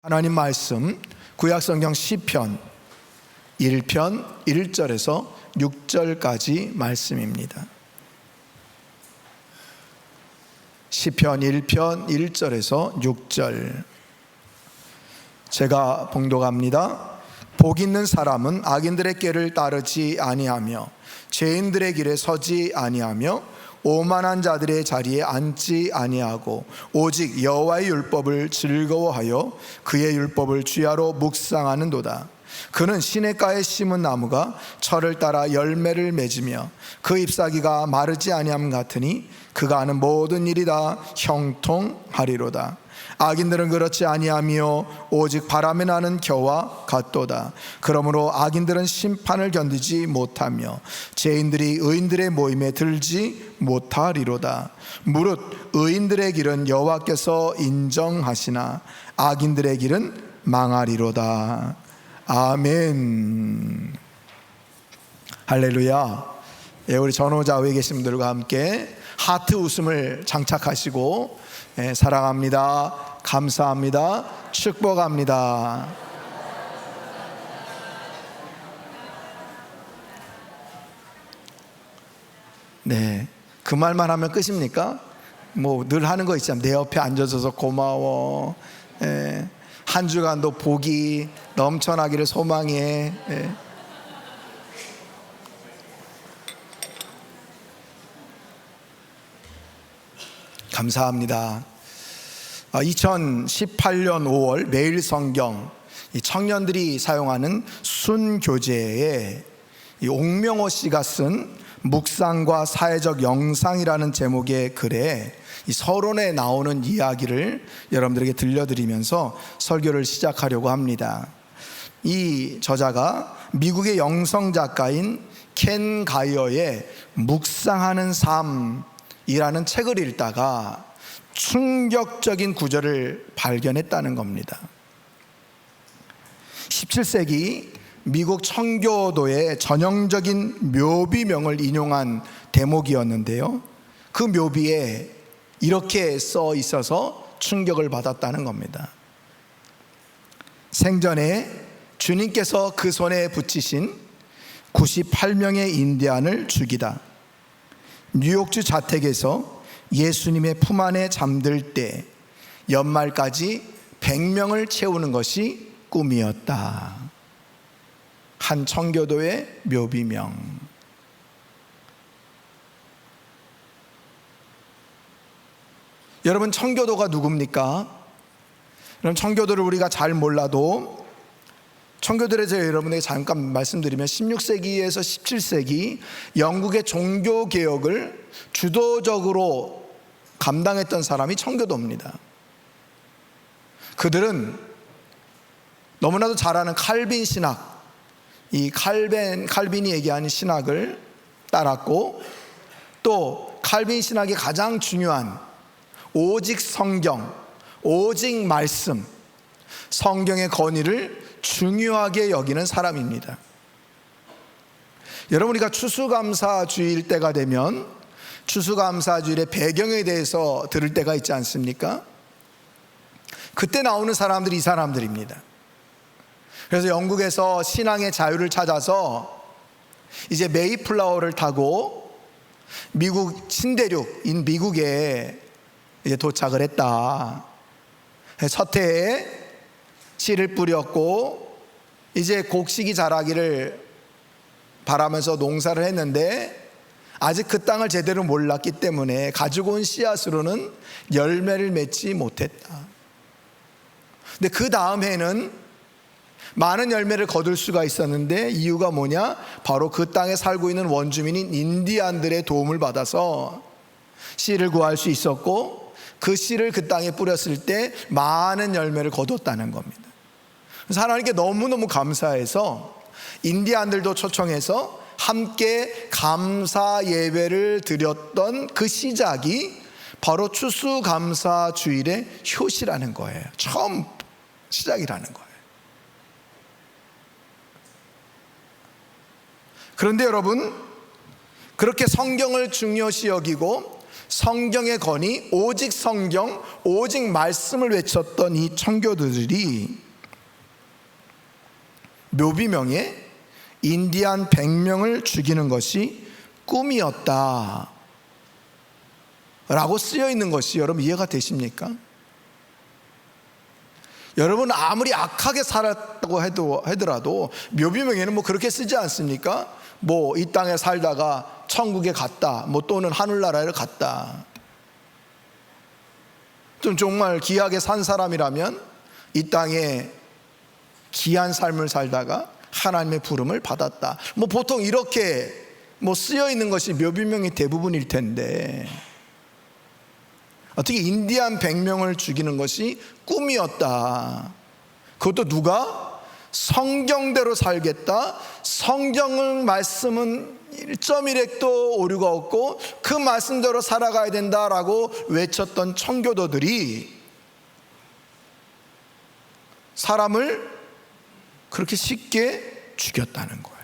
하나님 말씀 구약성경 시편 1편 1절에서 6절까지 말씀입니다. 시편 1편 1절에서 6절 제가 봉독합니다. 복 있는 사람은 악인들의 길을 따르지 아니하며 죄인들의 길에 서지 아니하며 오만한 자들의 자리에 앉지 아니하고 오직 여호와의 율법을 즐거워하여 그의 율법을 주야로 묵상하는도다. 그는 시냇가에 심은 나무가 철을 따라 열매를 맺으며 그 잎사귀가 마르지 아니함 같으니 그가 하는 모든 일이 다 형통하리로다. 악인들은 그렇지 아니하며 오직 바람에 나는 겨와 같도다. 그러므로 악인들은 심판을 견디지 못하며 죄인들이 의인들의 모임에 들지 못하리로다. 무릇 의인들의 길은 여호와께서 인정하시나 악인들의 길은 망하리로다. 아멘. 할렐루야. 우리 전호자 위에 계신 분들과 함께 하트 웃음을 장착하시고 사랑합니다, 감사합니다, 축복합니다. 네, 그 말만 하면 끝입니까? 뭐 늘 하는 거 있잖아요. 내 옆에 앉아줘서 고마워. 한 주간도 복이 넘쳐나기를 소망해. 감사합니다. 2018년 5월 매일성경 청년들이 사용하는 순교재에 옥명호 씨가 쓴 묵상과 사회적 영상이라는 제목의 글에 서론에 나오는 이야기를 여러분들에게 들려드리면서 설교를 시작하려고 합니다. 이 저자가 미국의 영성작가인 켄 가이어의 묵상하는 삶이라는 책을 읽다가 충격적인 구절을 발견했다는 겁니다. 17세기 미국 청교도의 전형적인 묘비명을 인용한 대목이었는데요, 그 묘비에 이렇게 써 있어서 충격을 받았다는 겁니다. 생전에 주님께서 그 손에 붙이신 98명의 인디안을 죽이다. 뉴욕주 자택에서 예수님의 품 안에 잠들 때 연말까지 100명을 채우는 것이 꿈이었다. 한 청교도의 묘비명. 여러분, 청교도가 누굽니까? 그럼 청교도를 우리가 잘 몰라도 청교도에 대해서 여러분에게 잠깐 말씀드리면 16세기에서 17세기 영국의 종교개혁을 주도적으로 감당했던 사람이 청교도입니다. 그들은 너무나도 잘 아는 칼빈 신학, 이 칼빈이 얘기하는 신학을 따랐고, 또 칼빈 신학의 가장 중요한 오직 성경, 오직 말씀, 성경의 권위를 중요하게 여기는 사람입니다. 여러분, 우리가 추수감사주일 때가 되면 추수감사주일의 배경에 대해서 들을 때가 있지 않습니까? 그때 나오는 사람들이 이 사람들입니다. 그래서 영국에서 신앙의 자유를 찾아서 이제 메이플라워를 타고 미국 신대륙인 미국에 이제 도착을 했다. 서태에 씨를 뿌렸고 이제 곡식이 자라기를 바라면서 농사를 했는데 아직 그 땅을 제대로 몰랐기 때문에 가지고 온 씨앗으로는 열매를 맺지 못했다. 근데 그 다음 해는 많은 열매를 거둘 수가 있었는데 이유가 뭐냐? 바로 그 땅에 살고 있는 원주민인 인디안들의 도움을 받아서 씨를 구할 수 있었고, 그 씨를 그 땅에 뿌렸을 때 많은 열매를 거뒀다는 겁니다. 그래서 하나님께 너무너무 감사해서 인디안들도 초청해서 함께 감사 예배를 드렸던 그 시작이 바로 추수감사주일의 효시라는 거예요. 처음 시작이라는 거예요. 그런데 여러분, 그렇게 성경을 중요시 여기고 성경의 권위, 오직 성경, 오직 말씀을 외쳤던 이 청교도들이 묘비명에 인디안 100명을 죽이는 것이 꿈이었다 라고 쓰여 있는 것이 여러분 이해가 되십니까? 여러분 아무리 악하게 살았다고 하더라도 묘비명에는 뭐 그렇게 쓰지 않습니까? 뭐 이 땅에 살다가 천국에 갔다, 뭐 또는 하늘나라를 갔다. 좀 정말 귀하게 산 사람이라면 이 땅에 귀한 삶을 살다가 하나님의 부름을 받았다. 뭐 보통 이렇게 뭐 쓰여 있는 것이 묘비명이 대부분일 텐데 어떻게 인디안 100명을 죽이는 것이 꿈이었다. 그것도 누가? 성경대로 살겠다. 성경의 말씀은 1.1핵도 오류가 없고 그 말씀대로 살아가야 된다라고 외쳤던 청교도들이 사람을 그렇게 쉽게 죽였다는 거예요.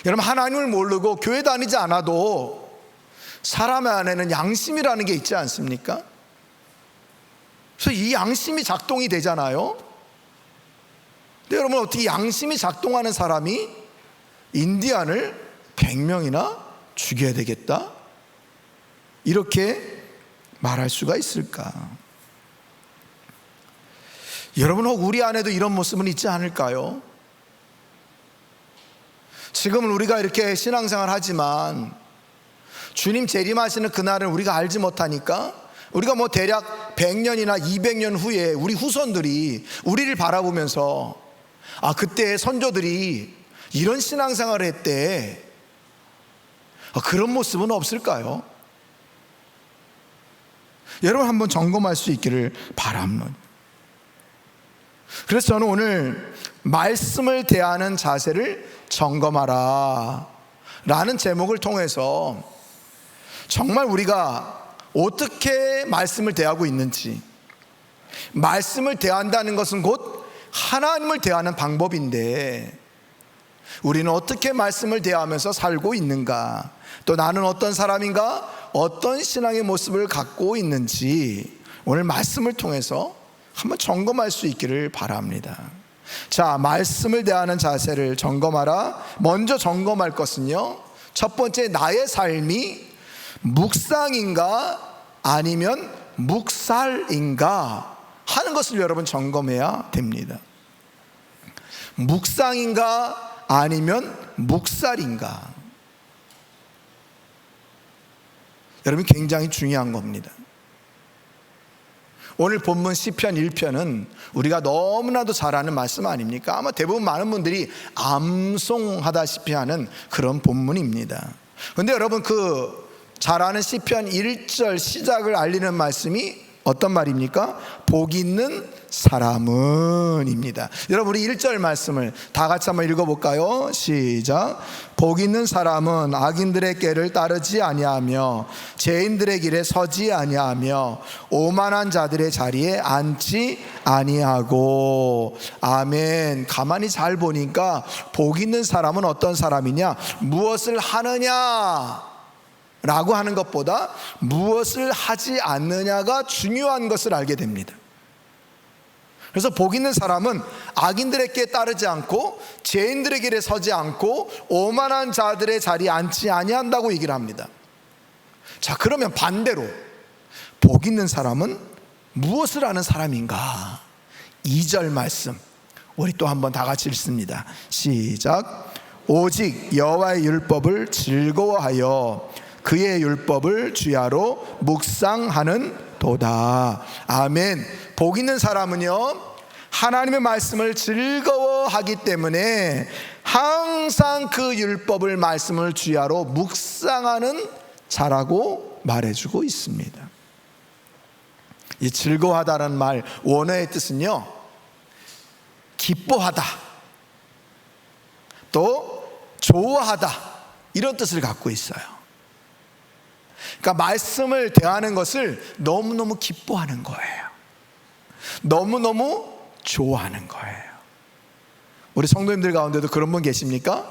여러분 하나님을 모르고 교회 다니지 않아도 사람의 안에는 양심이라는 게 있지 않습니까? 그래서 이 양심이 작동이 되잖아요. 근데 여러분 어떻게 양심이 작동하는 사람이 인디안을 100명이나 죽여야 되겠다? 이렇게 말할 수가 있을까? 여러분 혹 우리 안에도 이런 모습은 있지 않을까요? 지금은 우리가 이렇게 신앙생활 하지만 주님 재림하시는 그날을 우리가 알지 못하니까 우리가 뭐 대략 100년이나 200년 후에 우리 후손들이 우리를 바라보면서 아 그때 선조들이 이런 신앙생활을 했대, 그런 모습은 없을까요? 여러분 한번 점검할 수 있기를 바랍니다. 그래서 저는 오늘 말씀을 대하는 자세를 점검하라 라는 제목을 통해서 정말 우리가 어떻게 말씀을 대하고 있는지, 말씀을 대한다는 것은 곧 하나님을 대하는 방법인데 우리는 어떻게 말씀을 대하면서 살고 있는가, 또 나는 어떤 사람인가, 어떤 신앙의 모습을 갖고 있는지 오늘 말씀을 통해서 한번 점검할 수 있기를 바랍니다. 자, 말씀을 대하는 자세를 점검하라. 먼저 점검할 것은요, 첫 번째 나의 삶이 묵상인가 아니면 묵살인가 하는 것을 여러분 점검해야 됩니다. 묵상인가 아니면 묵살인가, 여러분 굉장히 중요한 겁니다. 오늘 본문 시편 1편은 우리가 너무나도 잘 아는 말씀 아닙니까? 아마 대부분 많은 분들이 암송하다시피 하는 그런 본문입니다. 그런데 여러분 그 잘 아는 시편 1절 시작을 알리는 말씀이 어떤 말입니까? 복 있는 사람은 입니다. 여러분 우리 1절 말씀을 다 같이 한번 읽어볼까요? 시작. 복 있는 사람은 악인들의 꾀를 따르지 아니하며 죄인들의 길에 서지 아니하며 오만한 자들의 자리에 앉지 아니하고. 아멘. 가만히 잘 보니까 복 있는 사람은 어떤 사람이냐, 무엇을 하느냐 라고 하는 것보다 무엇을 하지 않느냐가 중요한 것을 알게 됩니다. 그래서 복 있는 사람은 악인들의 꾀에 따르지 않고 죄인들의 길에 서지 않고 오만한 자들의 자리에 앉지 아니한다고 얘기를 합니다. 자, 그러면 반대로 복 있는 사람은 무엇을 하는 사람인가? 2절 말씀 우리 또 한번 다 같이 읽습니다. 시작. 오직 여호와의 율법을 즐거워하여 그의 율법을 주야로 묵상하는 도다. 아멘. 복 있는 사람은요, 하나님의 말씀을 즐거워하기 때문에 항상 그 율법을, 말씀을 주야로 묵상하는 자라고 말해주고 있습니다. 이 즐거워하다는 말 원어의 뜻은요, 기뻐하다, 또 좋아하다, 이런 뜻을 갖고 있어요. 그러니까 말씀을 대하는 것을 너무너무 기뻐하는 거예요. 너무너무 좋아하는 거예요. 우리 성도님들 가운데도 그런 분 계십니까?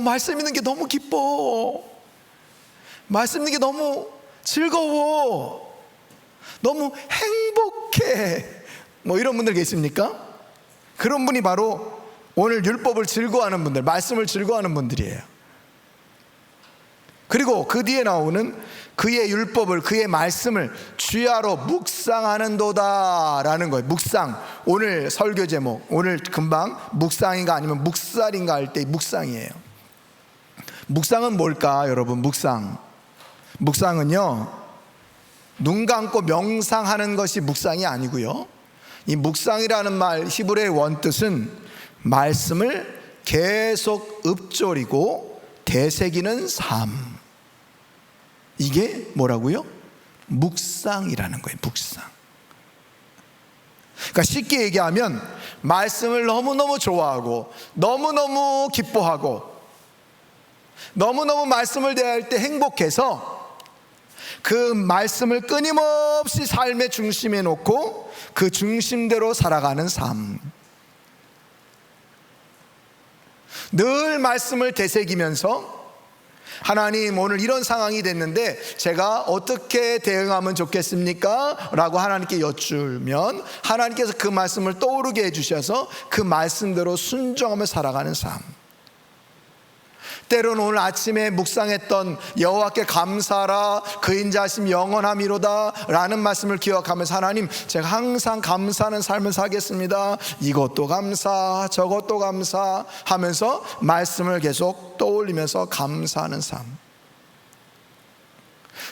말씀 있는 게 너무 기뻐. 말씀 읽는 게 너무 즐거워, 너무 행복해, 뭐 이런 분들 계십니까? 그런 분이 바로 오늘 율법을 즐거워하는 분들, 말씀을 즐거워하는 분들이에요. 그리고 그 뒤에 나오는 그의 율법을, 그의 말씀을 주야로 묵상하는도다 라는 거예요. 묵상, 오늘 설교 제목, 오늘 금방 묵상인가 아니면 묵살인가 할 때 묵상이에요. 묵상은 뭘까 여러분? 묵상은요, 눈 감고 명상하는 것이 묵상이 아니고요, 이 묵상이라는 말 히브리의 원뜻은 말씀을 계속 읊조리고 되새기는 삶, 이게 뭐라고요? 묵상이라는 거예요. 묵상. 그러니까 쉽게 얘기하면 말씀을 너무너무 좋아하고 너무너무 기뻐하고 너무너무 말씀을 대할 때 행복해서 그 말씀을 끊임없이 삶의 중심에 놓고 그 중심대로 살아가는 삶, 늘 말씀을 되새기면서 하나님, 오늘 이런 상황이 됐는데 제가 어떻게 대응하면 좋겠습니까? 라고 하나님께 여쭈면 하나님께서 그 말씀을 떠오르게 해주셔서 그 말씀대로 순종하며 살아가는 삶. 때로는 오늘 아침에 묵상했던 여호와께 감사하라, 그 인자하심 영원함이로다 라는 말씀을 기억하면서 하나님, 제가 항상 감사하는 삶을 살겠습니다, 이것도 감사 저것도 감사 하면서 말씀을 계속 떠올리면서 감사하는 삶.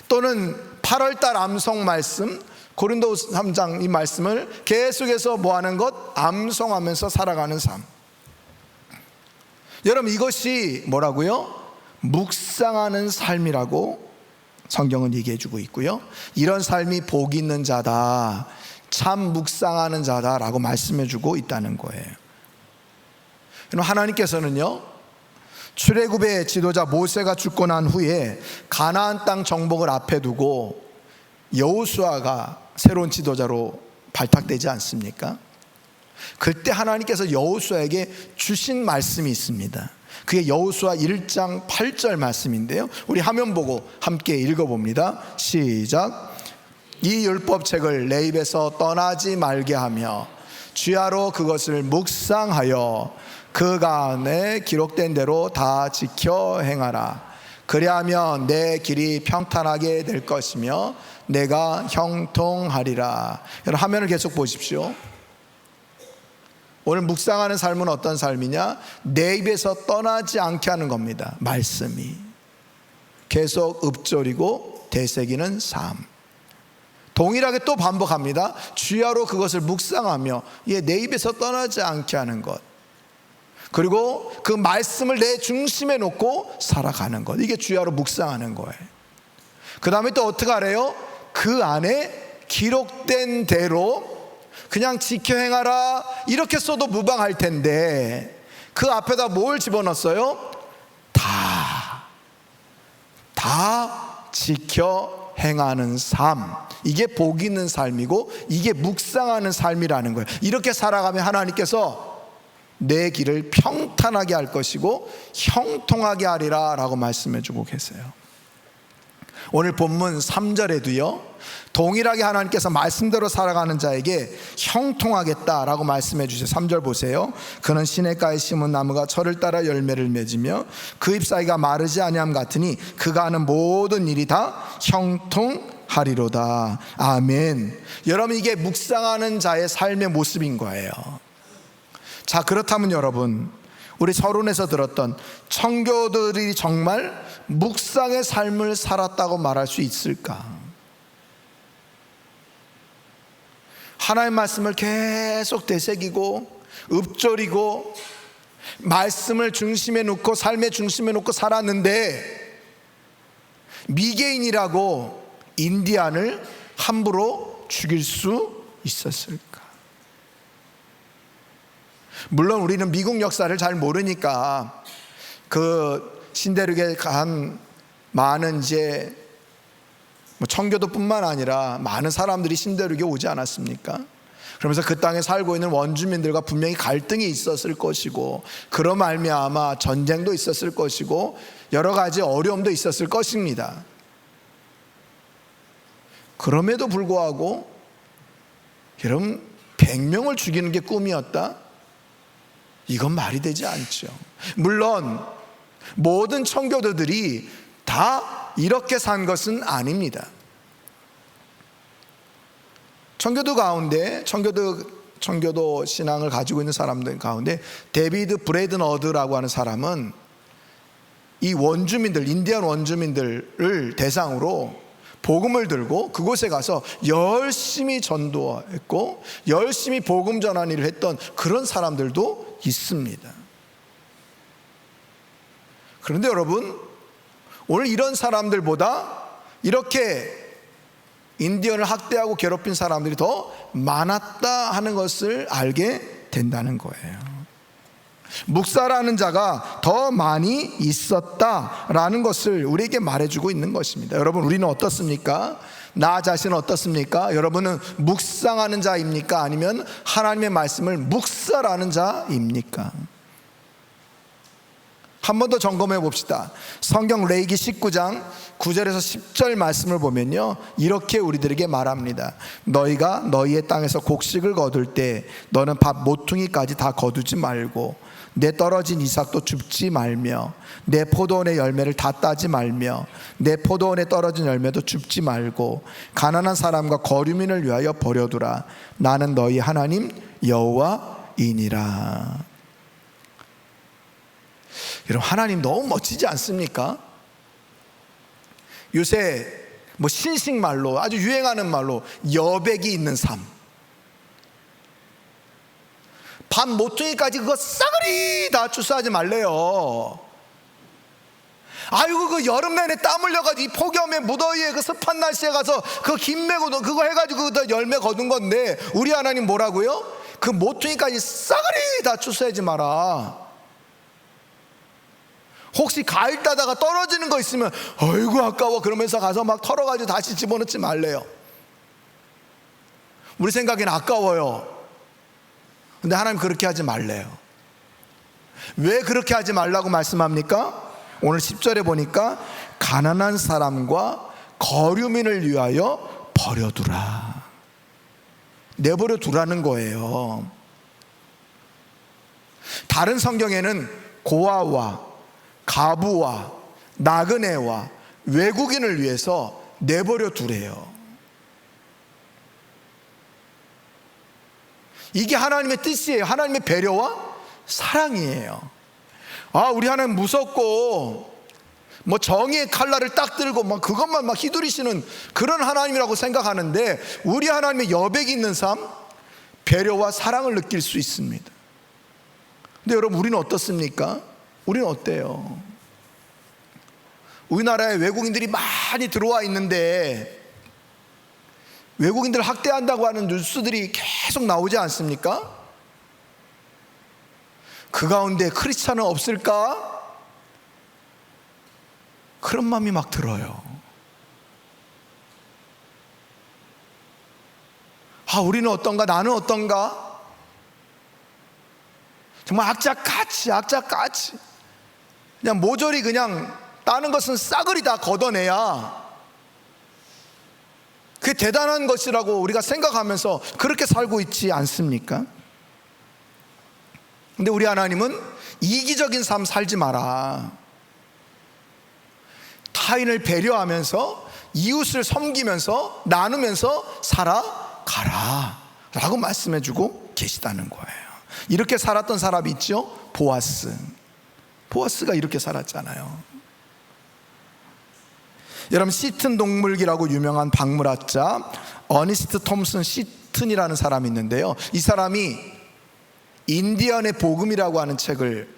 또는 8월달 암송 말씀, 고린도후서 3장 이 말씀을 계속해서 뭐하는 것? 암송하면서 살아가는 삶. 여러분, 이것이 뭐라고요? 묵상하는 삶이라고 성경은 얘기해 주고 있고요, 이런 삶이 복 있는 자다, 참 묵상하는 자다라고 말씀해 주고 있다는 거예요. 하나님께서는요, 출애굽의 지도자 모세가 죽고 난 후에 가나안 땅 정복을 앞에 두고 여호수아가 새로운 지도자로 발탁되지 않습니까? 그때 하나님께서 여호수아에게 주신 말씀이 있습니다. 그게 여호수아 1장 8절 말씀인데요, 우리 화면 보고 함께 읽어봅니다. 시작. 이 율법책을 내 입에서 떠나지 말게 하며 주야로 그것을 묵상하여 그 가운데 기록된 대로 다 지켜 행하라. 그리하면 내 길이 평탄하게 될 것이며 내가 형통하리라. 여러분, 화면을 계속 보십시오. 오늘 묵상하는 삶은 어떤 삶이냐? 내 입에서 떠나지 않게 하는 겁니다. 말씀이 계속 읊조리고 되새기는 삶. 동일하게 또 반복합니다. 주야로 그것을 묵상하며, 내 입에서 떠나지 않게 하는 것, 그리고 그 말씀을 내 중심에 놓고 살아가는 것, 이게 주야로 묵상하는 거예요. 그 다음에 또 어떻게 하래요? 그 안에 기록된 대로 그냥 지켜 행하라 이렇게 써도 무방할 텐데 그 앞에다 뭘 집어넣었어요? 다 지켜 행하는 삶, 이게 복 있는 삶이고 이게 묵상하는 삶이라는 거예요. 이렇게 살아가면 하나님께서 내 길을 평탄하게 할 것이고 형통하게 하리라 라고 말씀해 주고 계세요. 오늘 본문 3절에도요, 동일하게 하나님께서 말씀대로 살아가는 자에게 형통하겠다라고 말씀해 주세요. 3절 보세요. 그는 시냇가에 심은 나무가 철을 따라 열매를 맺으며 그 잎사귀가 마르지 아니함 같으니 그가 하는 모든 일이 다 형통하리로다. 아멘. 여러분, 이게 묵상하는 자의 삶의 모습인 거예요. 자, 그렇다면 여러분, 우리 서론에서 들었던 청교도들이 정말 묵상의 삶을 살았다고 말할 수 있을까? 하나님의 말씀을 계속 되새기고 읊조리고 말씀을 중심에 놓고 삶의 중심에 놓고 살았는데 미개인이라고 인디안을 함부로 죽일 수 있었을까? 물론 우리는 미국 역사를 잘 모르니까 그 신대륙에 간 많은 이제 청교도뿐만 아니라 많은 사람들이 신대륙에 오지 않았습니까? 그러면서 그 땅에 살고 있는 원주민들과 분명히 갈등이 있었을 것이고 그로 말미암아 전쟁도 있었을 것이고 여러 가지 어려움도 있었을 것입니다. 그럼에도 불구하고 여러분 100명을 죽이는 게 꿈이었다? 이건 말이 되지 않죠. 물론 모든 청교도들이 다 이렇게 산 것은 아닙니다. 청교도 가운데 청교도 신앙을 가지고 있는 사람들 가운데 데비드 브레든어드라고 하는 사람은 이 원주민들, 인디언 원주민들을 대상으로 복음을 들고 그곳에 가서 열심히 전도했고 열심히 복음 전한 일을 했던 그런 사람들도 있습니다. 그런데 여러분, 오늘 이런 사람들보다 이렇게 인디언을 학대하고 괴롭힌 사람들이 더 많았다 하는 것을 알게 된다는 거예요. 묵사라는 자가 더 많이 있었다라는 것을 우리에게 말해주고 있는 것입니다. 여러분, 우리는 어떻습니까? 나 자신은 어떻습니까? 여러분은 묵상하는 자입니까? 아니면 하나님의 말씀을 묵살하는 자입니까? 한 번 더 점검해 봅시다. 성경 레위기 19장 9절에서 10절 말씀을 보면요, 이렇게 우리들에게 말합니다. 너희가 너희의 땅에서 곡식을 거둘 때 너는 밥 모퉁이까지 다 거두지 말고 내 떨어진 이삭도 줍지 말며 내 포도원의 열매를 다 따지 말며 내 포도원에 떨어진 열매도 줍지 말고 가난한 사람과 거류민을 위하여 버려두라. 나는 너희 하나님 여호와이니라. 여러분, 하나님 너무 멋지지 않습니까? 요새 뭐 신식말로 아주 유행하는 말로 여백이 있는 삶, 밥 모퉁이까지 그거 싸그리 다 추수하지 말래요. 아이고, 그 여름 내내 땀 흘려가지고 이 폭염에 무더위에 그 습한 날씨에 가서 그 김 메고 그거 해가지고 그 열매 거둔 건데, 우리 하나님 뭐라고요? 그 모퉁이까지 싸그리 다 추수하지 마라. 혹시 과일 따다가 떨어지는 거 있으면 아이고 아까워 그러면서 가서 막 털어가지고 다시 집어넣지 말래요. 우리 생각에는 아까워요. 근데 하나님 그렇게 하지 말래요. 왜 그렇게 하지 말라고 말씀합니까? 오늘 10절에 보니까 가난한 사람과 거류민을 위하여 버려두라. 내버려 두라는 거예요. 다른 성경에는 고아와 가부와 나그네와 외국인을 위해서 내버려 두래요. 이게 하나님의 뜻이에요. 하나님의 배려와 사랑이에요. 우리 하나님 무섭고 뭐 정의의 칼날을 딱 들고 막 그것만 막 휘두르시는 그런 하나님이라고 생각하는데, 우리 하나님의 여백이 있는 삶, 배려와 사랑을 느낄 수 있습니다. 근데 여러분, 우리는 어떻습니까? 우리는 어때요? 우리나라에 외국인들이 많이 들어와 있는데 외국인들 학대한다고 하는 뉴스들이 계속 나오지 않습니까? 그 가운데 크리스찬은 없을까? 그런 마음이 막 들어요. 우리는 어떤가? 나는 어떤가? 정말 악착같이 그냥 모조리 그냥 따는 것은 싸그리 다 걷어내야 그게 대단한 것이라고 우리가 생각하면서 그렇게 살고 있지 않습니까? 근데 우리 하나님은 이기적인 삶 살지 마라. 타인을 배려하면서 이웃을 섬기면서 나누면서 살아가라 라고 말씀해 주고 계시다는 거예요. 이렇게 살았던 사람이 있죠? 보아스가 이렇게 살았잖아요. 여러분, 시튼 동물기라고 유명한 박물학자 어니스트 톰슨 시튼이라는 사람이 있는데요, 이 사람이 인디언의 복음이라고 하는 책을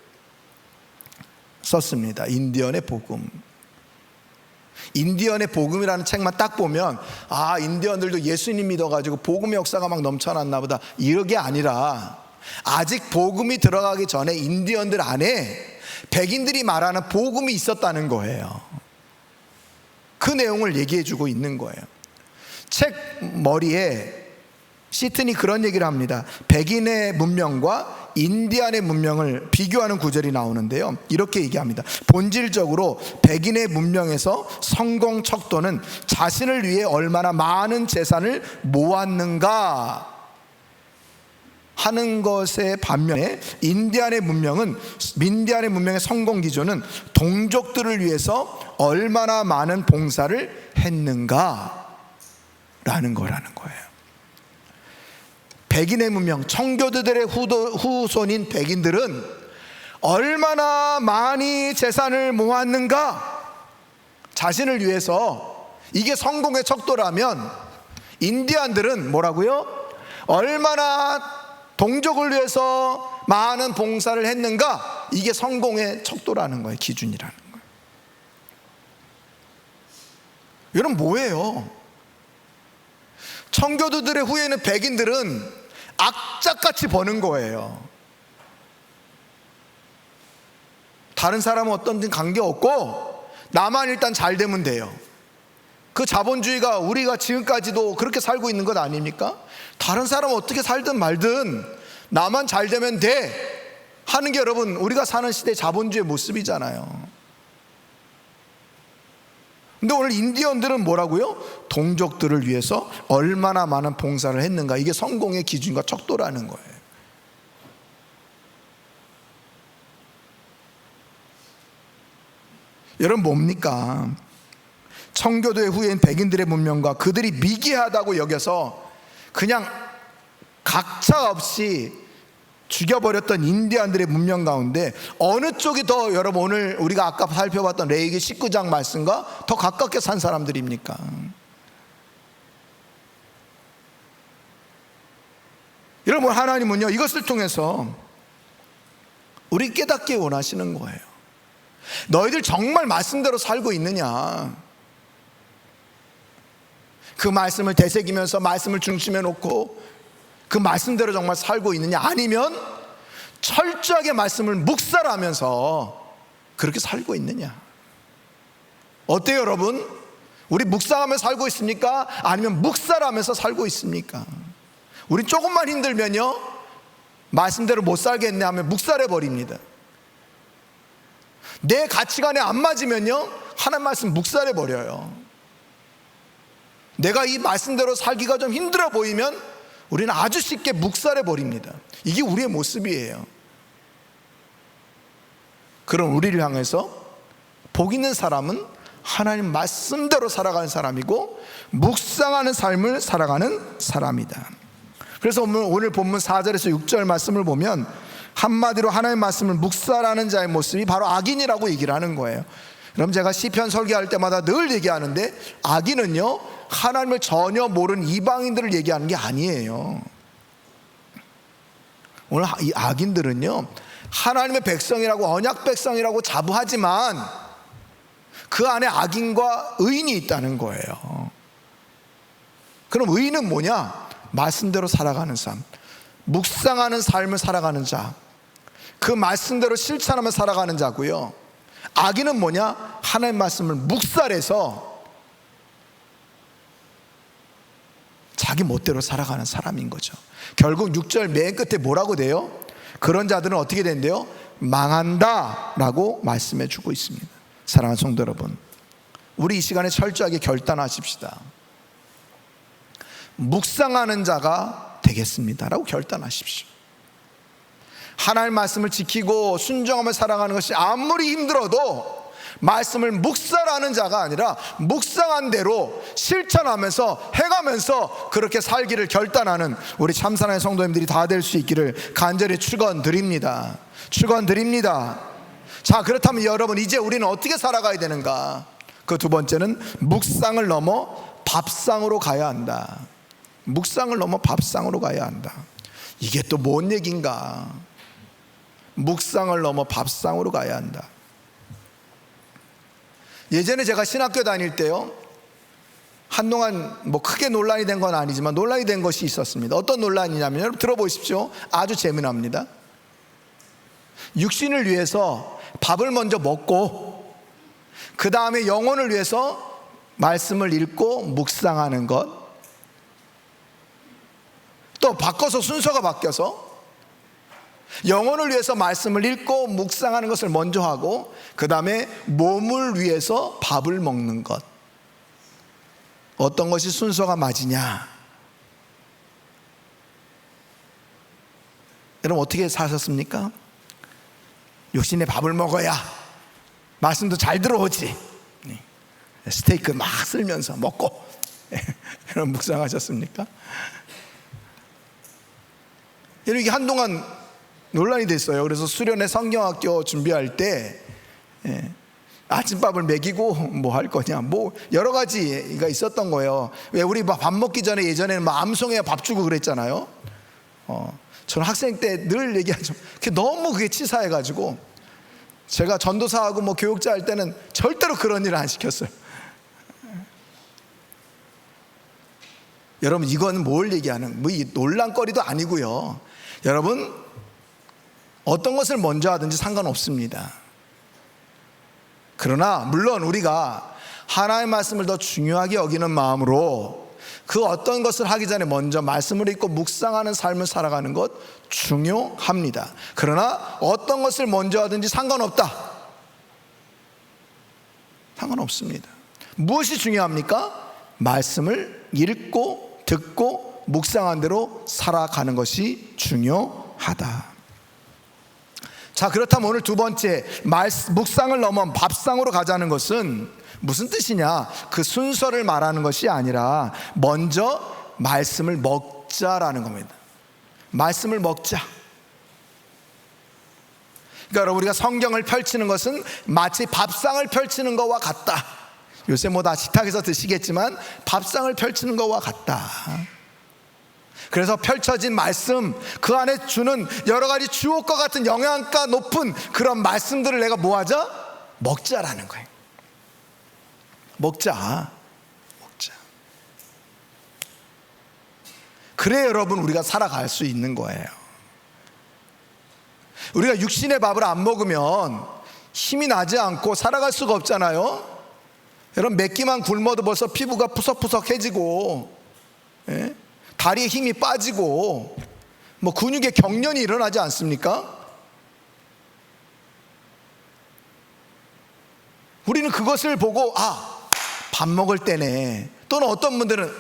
썼습니다. 인디언의 복음이라는 책만 딱 보면 인디언들도 예수님 믿어가지고 복음의 역사가 막 넘쳐났나 보다, 이게 아니라 아직 복음이 들어가기 전에 인디언들 안에 백인들이 말하는 복음이 있었다는 거예요. 그 내용을 얘기해 주고 있는 거예요. 책 머리에 시튼이 그런 얘기를 합니다. 백인의 문명과 인디안의 문명을 비교하는 구절이 나오는데요, 이렇게 얘기합니다. 본질적으로 백인의 문명에서 성공 척도는 자신을 위해 얼마나 많은 재산을 모았는가 하는 것의 반면에 인디안의 문명의 성공 기준은 동족들을 위해서 얼마나 많은 봉사를 했는가 라는 거라는 거예요. 백인의 문명, 청교도들의 후손인 백인들은 얼마나 많이 재산을 모았는가, 자신을 위해서. 이게 성공의 척도라면 인디안들은 뭐라고요? 얼마나 동족을 위해서 많은 봉사를 했는가, 이게 성공의 척도라는 거예요. 기준이라는 거예요. 여러분, 뭐예요? 청교도들의 후예는 백인들은 악착같이 버는 거예요. 다른 사람은 어떤지 관계없고 나만 일단 잘 되면 돼요. 그 자본주의가 우리가 지금까지도 그렇게 살고 있는 것 아닙니까? 다른 사람은 어떻게 살든 말든 나만 잘 되면 돼 하는 게 여러분, 우리가 사는 시대의 자본주의의 모습이잖아요. 근데 오늘 인디언들은 뭐라고요? 동족들을 위해서 얼마나 많은 봉사를 했는가, 이게 성공의 기준과 척도라는 거예요. 여러분, 뭡니까? 청교도의 후예인 백인들의 문명과 그들이 미개하다고 여겨서 그냥 각차 없이 죽여버렸던 인디안들의 문명 가운데 어느 쪽이 더, 여러분, 오늘 우리가 아까 살펴봤던 레위기 19장 말씀과 더 가깝게 산 사람들입니까? 여러분, 하나님은요, 이것을 통해서 우리 깨닫게 원하시는 거예요. 너희들 정말 말씀대로 살고 있느냐? 그 말씀을 되새기면서 말씀을 중심에 놓고 그 말씀대로 정말 살고 있느냐? 아니면 철저하게 말씀을 묵살하면서 그렇게 살고 있느냐? 어때요, 여러분? 우리 묵상하면서 살고 있습니까? 아니면 묵살하면서 살고 있습니까? 우리 조금만 힘들면요, 말씀대로 못 살겠네 하면 묵살해버립니다. 내 가치관에 안 맞으면요, 하나님 말씀 묵살해버려요. 내가 이 말씀대로 살기가 좀 힘들어 보이면 우리는 아주 쉽게 묵살해버립니다. 이게 우리의 모습이에요. 그럼 우리를 향해서 복 있는 사람은 하나님 말씀대로 살아가는 사람이고 묵상하는 삶을 살아가는 사람이다. 그래서 오늘 본문 4절에서 6절 말씀을 보면 한마디로 하나님의 말씀을 묵살하는 자의 모습이 바로 악인이라고 얘기를 하는 거예요. 그럼 제가 시편 설교할 때마다 늘 얘기하는데, 악인은요, 하나님을 전혀 모르는 이방인들을 얘기하는 게 아니에요. 오늘 이 악인들은요, 하나님의 백성이라고, 언약 백성이라고 자부하지만 그 안에 악인과 의인이 있다는 거예요. 그럼 의인은 뭐냐? 말씀대로 살아가는 삶, 묵상하는 삶을 살아가는 자, 그 말씀대로 실천하며 살아가는 자고요. 악인은 뭐냐? 하나님의 말씀을 묵살해서 자기 멋대로 살아가는 사람인 거죠. 결국 6절 맨 끝에 뭐라고 돼요? 그런 자들은 어떻게 된대요? 망한다 라고 말씀해 주고 있습니다. 사랑하는 성도 여러분, 우리 이 시간에 철저하게 결단하십시다. 묵상하는 자가 되겠습니다 라고 결단하십시오. 하나님 말씀을 지키고 순종하며 살아가는 것이 아무리 힘들어도 말씀을 묵살하는 자가 아니라 묵상한 대로 실천하면서 해가면서 그렇게 살기를 결단하는 우리 참사랑의 성도님들이 다 될 수 있기를 간절히 축원드립니다. 축원드립니다. 자, 그렇다면 여러분, 이제 우리는 어떻게 살아가야 되는가? 그 두 번째는 묵상을 넘어 밥상으로 가야 한다. 묵상을 넘어 밥상으로 가야 한다. 이게 또 뭔 얘기인가? 묵상을 넘어 밥상으로 가야 한다. 예전에 제가 신학교 다닐 때요, 한동안 뭐 크게 논란이 된 건 아니지만 논란이 된 것이 있었습니다. 어떤 논란이냐면, 여러분 들어보십시오. 아주 재미납니다. 육신을 위해서 밥을 먼저 먹고 그 다음에 영혼을 위해서 말씀을 읽고 묵상하는 것, 또 바꿔서 순서가 바뀌어서 영혼을 위해서 말씀을 읽고 묵상하는 것을 먼저 하고 그 다음에 몸을 위해서 밥을 먹는 것. 어떤 것이 순서가 맞으냐? 여러분 어떻게 사셨습니까? 육신의 밥을 먹어야 말씀도 잘 들어오지. 스테이크 막 쓸면서 먹고 여러분 묵상하셨습니까? 이게 한동안 논란이 됐어요. 그래서 수련회 성경학교 준비할 때 아침밥을 먹이고 뭐 할 거냐, 뭐 여러 가지가 있었던 거예요. 왜 우리 밥 먹기 전에 예전에는 뭐 암송해야 밥 주고 그랬잖아요. 저는 학생 때 늘 얘기하죠. 너무 그게 치사해가지고 제가 전도사하고 뭐 교육자 할 때는 절대로 그런 일을 안 시켰어요. 여러분 이건 뭘 얘기하는 뭐 이 논란거리도 아니고요. 여러분 어떤 것을 먼저 하든지 상관없습니다. 그러나 물론 우리가 하나님의 말씀을 더 중요하게 여기는 마음으로 그 어떤 것을 하기 전에 먼저 말씀을 읽고 묵상하는 삶을 살아가는 것 중요합니다. 그러나 어떤 것을 먼저 하든지 상관없다. 상관없습니다. 무엇이 중요합니까? 말씀을 읽고 듣고 묵상한 대로 살아가는 것이 중요하다. 자, 그렇다면 오늘 두 번째 묵상을 넘어 밥상으로 가자는 것은 무슨 뜻이냐? 그 순서를 말하는 것이 아니라 먼저 말씀을 먹자라는 겁니다. 말씀을 먹자. 그러니까 여러분 우리가 성경을 펼치는 것은 마치 밥상을 펼치는 것과 같다. 요새 뭐 다 식탁에서 드시겠지만 밥상을 펼치는 것과 같다. 그래서 펼쳐진 말씀, 그 안에 주는 여러 가지 주옥과 같은 영양가 높은 그런 말씀들을 내가 뭐 하자? 먹자라는 거예요. 먹자. 그래 여러분 우리가 살아갈 수 있는 거예요. 우리가 육신의 밥을 안 먹으면 힘이 나지 않고 살아갈 수가 없잖아요. 여러분 몇 끼만 굶어도 벌써 피부가 푸석푸석해지고 다리에 힘이 빠지고 뭐 근육에 경련이 일어나지 않습니까? 우리는 그것을 보고 밥 먹을 때네, 또는 어떤 분들은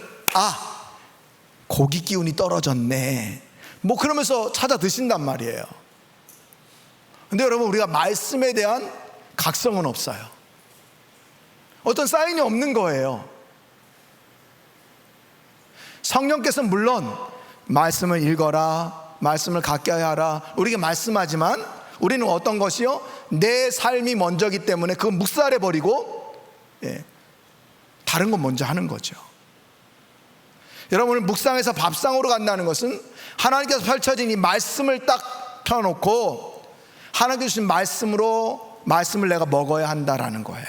고기 기운이 떨어졌네, 뭐 그러면서 찾아 드신단 말이에요. 근데 여러분 우리가 말씀에 대한 각성은 없어요. 어떤 사인이 없는 거예요. 성령께서는 물론 말씀을 읽어라, 말씀을 가까이 하라 우리에게 말씀하지만 우리는 어떤 것이요? 내 삶이 먼저기 때문에 그건 묵살해버리고 다른 건 먼저 하는 거죠. 여러분 오늘 묵상에서 밥상으로 간다는 것은 하나님께서 펼쳐진 이 말씀을 딱 펴놓고 하나님께서 주신 말씀을 내가 먹어야 한다라는 거예요.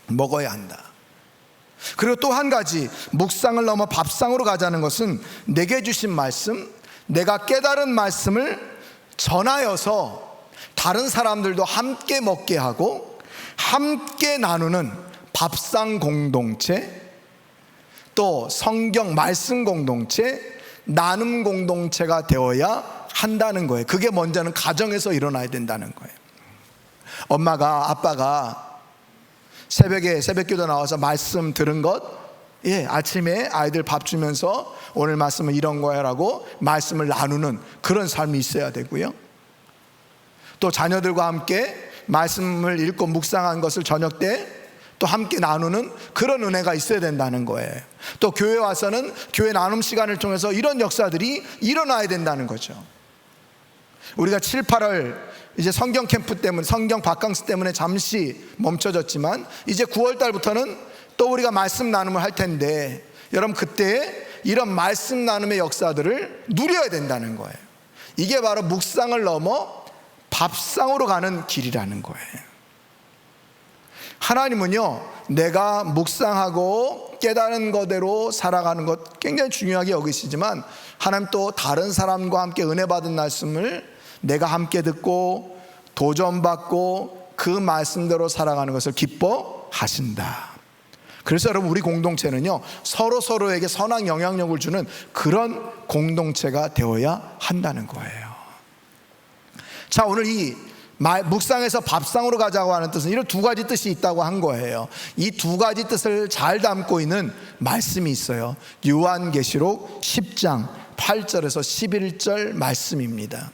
먹어야 한다. 그리고 또 한 가지 묵상을 넘어 밥상으로 가자는 것은 내게 주신 말씀, 내가 깨달은 말씀을 전하여서 다른 사람들도 함께 먹게 하고 함께 나누는 밥상 공동체, 또 성경 말씀 공동체, 나눔 공동체가 되어야 한다는 거예요. 그게 먼저는 가정에서 일어나야 된다는 거예요. 엄마가 아빠가 새벽에 새벽기도 나와서 말씀 들은 것, 아침에 아이들 밥 주면서 오늘 말씀은 이런 거야 라고 말씀을 나누는 그런 삶이 있어야 되고요. 또 자녀들과 함께 말씀을 읽고 묵상한 것을 저녁 때 또 함께 나누는 그런 은혜가 있어야 된다는 거예요. 또 교회 와서는 교회 나눔 시간을 통해서 이런 역사들이 일어나야 된다는 거죠. 우리가 7, 8월 이제 성경 캠프 때문에, 성경 바캉스 때문에 잠시 멈춰졌지만 이제 9월 달부터는 또 우리가 말씀 나눔을 할 텐데 여러분 그때 이런 말씀 나눔의 역사들을 누려야 된다는 거예요. 이게 바로 묵상을 넘어 밥상으로 가는 길이라는 거예요. 하나님은요, 내가 묵상하고 깨달은 거대로 살아가는 것 굉장히 중요하게 여기시지만 하나님 또 다른 사람과 함께 은혜 받은 말씀을 내가 함께 듣고 도전받고 그 말씀대로 살아가는 것을 기뻐하신다. 그래서 여러분, 우리 공동체는요, 서로에게 선한 영향력을 주는 그런 공동체가 되어야 한다는 거예요. 자, 오늘 이 묵상에서 밥상으로 가자고 하는 뜻은 이런 두 가지 뜻이 있다고 한 거예요. 이 두 가지 뜻을 잘 담고 있는 말씀이 있어요. 요한계시록 10장 8절에서 11절 말씀입니다.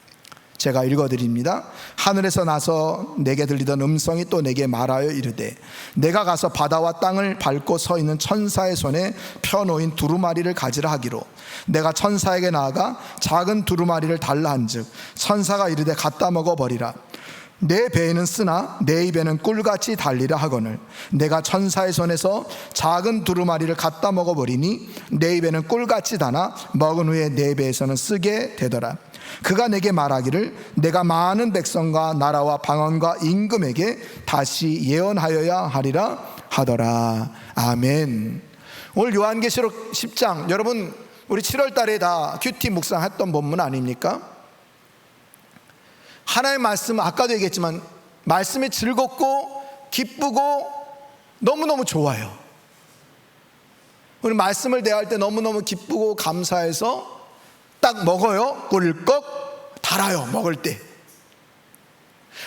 제가 읽어드립니다. 하늘에서 나서 내게 들리던 음성이 또 내게 말하여 이르되, 내가 가서 바다와 땅을 밟고 서 있는 천사의 손에 펴놓인 두루마리를 가지라 하기로, 내가 천사에게 나아가 작은 두루마리를 달라 한즉 천사가 이르되 갖다 먹어버리라. 내 배에는 쓰나 내 입에는 꿀같이 달리라 하거늘, 내가 천사의 손에서 작은 두루마리를 갖다 먹어버리니 내 입에는 꿀같이 다나 먹은 후에 내 배에서는 쓰게 되더라. 그가 내게 말하기를, 내가 많은 백성과 나라와 방언과 임금에게 다시 예언하여야 하리라 하더라. 아멘. 오늘 요한계시록 10장, 여러분 우리 7월 달에 다 큐티 묵상했던 본문 아닙니까? 하나님의 말씀은 아까도 얘기했지만 말씀이 즐겁고 기쁘고 너무너무 좋아요. 우리 말씀을 대할 때 너무너무 기쁘고 감사해서 딱 먹어요. 꿀꺽 달아요, 먹을 때.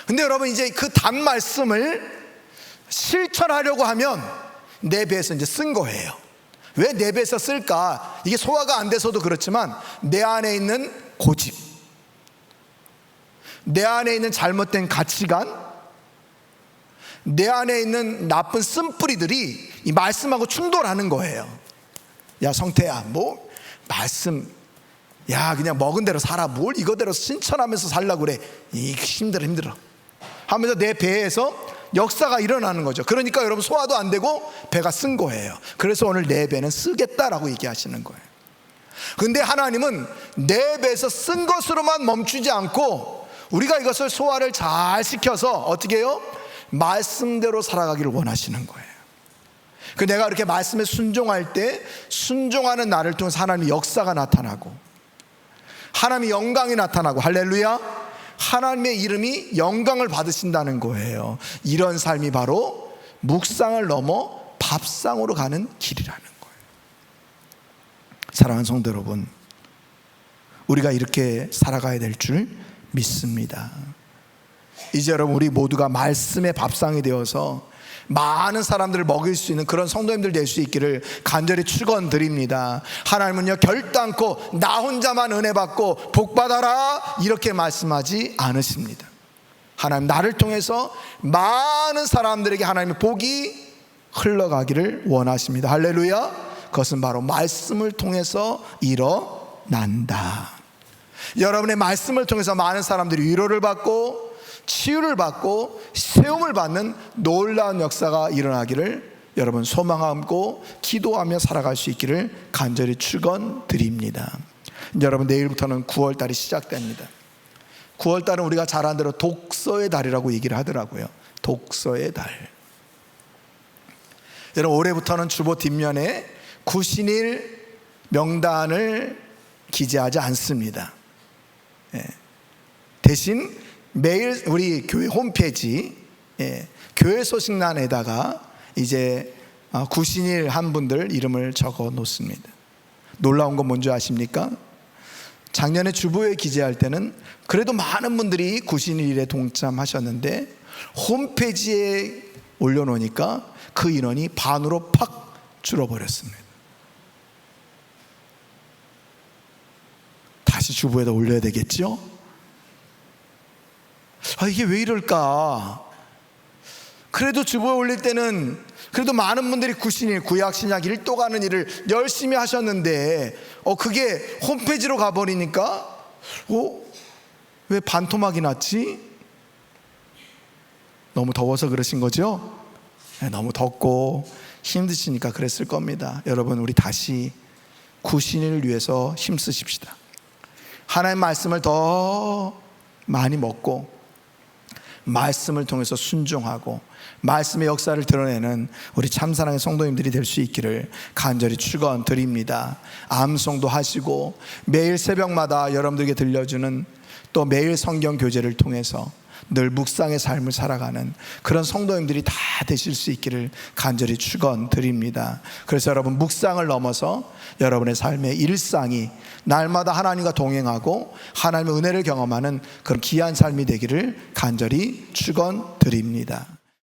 근데 여러분, 이제 그 단 말씀을 실천하려고 하면 내 배에서 이제 쓴 거예요. 왜 내 배에서 쓸까? 이게 소화가 안 돼서도 그렇지만 내 안에 있는 고집, 내 안에 있는 잘못된 가치관, 내 안에 있는 나쁜 쓴뿌리들이 이 말씀하고 충돌하는 거예요. 야 성태야, 뭐 말씀, 야 그냥 먹은 대로 살아, 뭘 이거대로 신천하면서 살라고 그래, 힘들어 하면서 내 배에서 역사가 일어나는 거죠. 그러니까 여러분, 소화도 안 되고 배가 쓴 거예요. 그래서 오늘 내 배는 쓰겠다라고 얘기하시는 거예요. 근데 하나님은 내 배에서 쓴 것으로만 멈추지 않고 우리가 이것을 소화를 잘 시켜서 어떻게 해요? 말씀대로 살아가기를 원하시는 거예요. 그 내가 이렇게 말씀에 순종할 때 순종하는 나를 통해서 하나님의 역사가 나타나고 하나님의 영광이 나타나고, 할렐루야, 하나님의 이름이 영광을 받으신다는 거예요. 이런 삶이 바로 묵상을 넘어 밥상으로 가는 길이라는 거예요. 사랑하는 성도 여러분, 우리가 이렇게 살아가야 될 줄 믿습니다. 이제 여러분, 우리 모두가 말씀의 밥상이 되어서 많은 사람들을 먹일 수 있는 그런 성도님들 될 수 있기를 간절히 축원드립니다. 하나님은요, 결단코 나 혼자만 은혜 받고 복 받아라 이렇게 말씀하지 않으십니다. 하나님, 나를 통해서 많은 사람들에게 하나님의 복이 흘러가기를 원하십니다. 할렐루야. 그것은 바로 말씀을 통해서 일어난다. 여러분의 말씀을 통해서 많은 사람들이 위로를 받고 치유를 받고 세움을 받는 놀라운 역사가 일어나기를 여러분 소망하고 기도하며 살아갈 수 있기를 간절히 축원드립니다. 여러분, 내일부터는 9월달이 시작됩니다. 9월달은 우리가 잘 아는 대로 독서의 달이라고 얘기를 하더라고요. 독서의 달. 여러분, 올해부터는 주보 뒷면에 구신일 명단을 기재하지 않습니다. 대신 매일 우리 교회 홈페이지 교회 소식란에다가 이제 구신일 한 분들 이름을 적어 놓습니다. 놀라운 건 뭔지 아십니까? 작년에 주보에 기재할 때는 그래도 많은 분들이 구신일에 동참하셨는데 홈페이지에 올려놓으니까 그 인원이 반으로 팍 줄어버렸습니다. 다시 주보에다 올려야 되겠죠? 이게 왜 이럴까? 그래도 주보에 올릴 때는 그래도 많은 분들이 구신일, 구약 신약 일도 가는 일을 열심히 하셨는데 그게 홈페이지로 가버리니까 왜 반토막이 났지? 너무 더워서 그러신 거죠? 너무 덥고 힘드시니까 그랬을 겁니다. 여러분, 우리 다시 구신일을 위해서 힘쓰십시다. 하나님의 말씀을 더 많이 먹고 말씀을 통해서 순종하고 말씀의 역사를 드러내는 우리 참사랑의 성도님들이 될 수 있기를 간절히 축원드립니다. 암송도 하시고 매일 새벽마다 여러분들에게 들려주는 또 매일 성경 교제를 통해서 늘 묵상의 삶을 살아가는 그런 성도님들이 다 되실 수 있기를 간절히 축원드립니다. 그래서 여러분, 묵상을 넘어서 여러분의 삶의 일상이 날마다 하나님과 동행하고 하나님의 은혜를 경험하는 그런 귀한 삶이 되기를 간절히 축원드립니다.